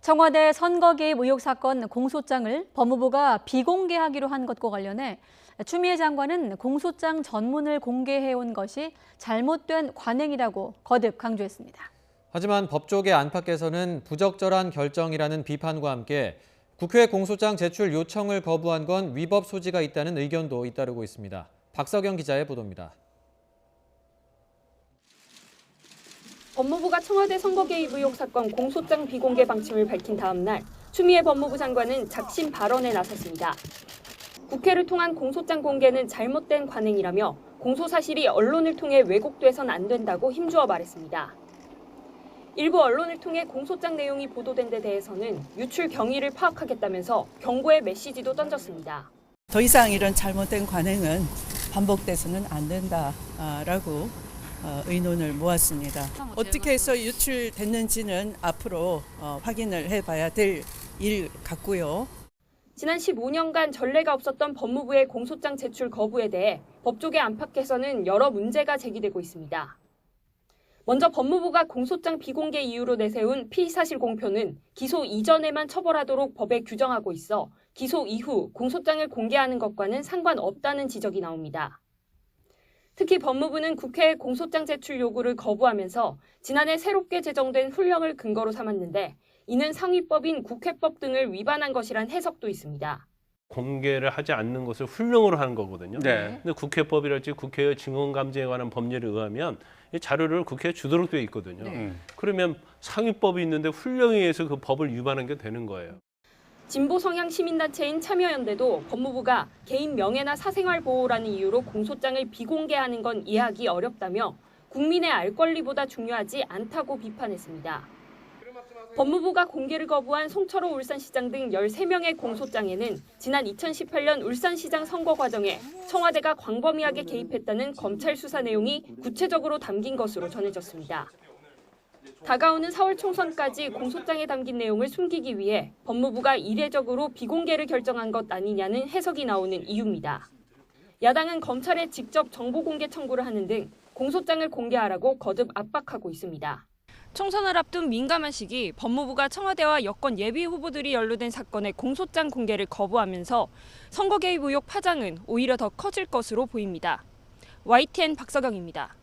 청와대 선거 개입 의혹 사건 공소장을 법무부가 비공개하기로 한 것과 관련해 추미애 장관은 공소장 전문을 공개해온 것이 잘못된 관행이라고 거듭 강조했습니다. 하지만 법조계 안팎에서는 부적절한 결정이라는 비판과 함께 국회 공소장 제출 요청을 거부한 건 위법 소지가 있다는 의견도 잇따르고 있습니다. 박석영 기자의 보도입니다. 법무부가 청와대 선거 개입 의혹 사건 공소장 비공개 방침을 밝힌 다음 날 추미애 법무부 장관은 작심 발언에 나섰습니다. 국회를 통한 공소장 공개는 잘못된 관행이라며 공소 사실이 언론을 통해 왜곡돼선 안 된다고 힘주어 말했습니다. 일부 언론을 통해 공소장 내용이 보도된 데 대해서는 유출 경위를 파악하겠다면서 경고의 메시지도 던졌습니다. 더 이상 이런 잘못된 관행은 반복돼서는 안 된다라고 의논을 모았습니다. 어떻게 해서 유출됐는지는 앞으로 확인을 해봐야 될 일 같고요. 지난 15년간 전례가 없었던 법무부의 공소장 제출 거부에 대해 법조계 안팎에서는 여러 문제가 제기되고 있습니다. 먼저 법무부가 공소장 비공개 이유로 내세운 피의사실 공표는 기소 이전에만 처벌하도록 법에 규정하고 있어 기소 이후 공소장을 공개하는 것과는 상관없다는 지적이 나옵니다. 특히 법무부는 국회의 공소장 제출 요구를 거부하면서 지난해 새롭게 제정된 훈령을 근거로 삼았는데 이는 상위법인 국회법 등을 위반한 것이란 해석도 있습니다. 공개를 하지 않는 것을 훈령으로 하는 거거든요. 네. 근데 국회법이랄지 국회의 증언감지에 관한 법률에 의하면 이 자료를 국회에 주도록 되어 있거든요. 그러면 상위법이 있는데 훈령에 의해서 그 법을 위반한 게 되는 거예요. 진보 성향 시민단체인 참여연대도 법무부가 개인 명예나 사생활 보호라는 이유로 공소장을 비공개하는 건 이해하기 어렵다며 국민의 알 권리보다 중요하지 않다고 비판했습니다. 법무부가 공개를 거부한 송철호 울산시장 등 13명의 공소장에는 지난 2018년 울산시장 선거 과정에 청와대가 광범위하게 개입했다는 검찰 수사 내용이 구체적으로 담긴 것으로 전해졌습니다. 다가오는 4월 총선까지 공소장에 담긴 내용을 숨기기 위해 법무부가 이례적으로 비공개를 결정한 것 아니냐는 해석이 나오는 이유입니다. 야당은 검찰에 직접 정보 공개 청구를 하는 등 공소장을 공개하라고 거듭 압박하고 있습니다. 총선을 앞둔 민감한 시기 법무부가 청와대와 여권 예비 후보들이 연루된 사건의 공소장 공개를 거부하면서 선거 개입 의혹 파장은 오히려 더 커질 것으로 보입니다. YTN 박석영입니다.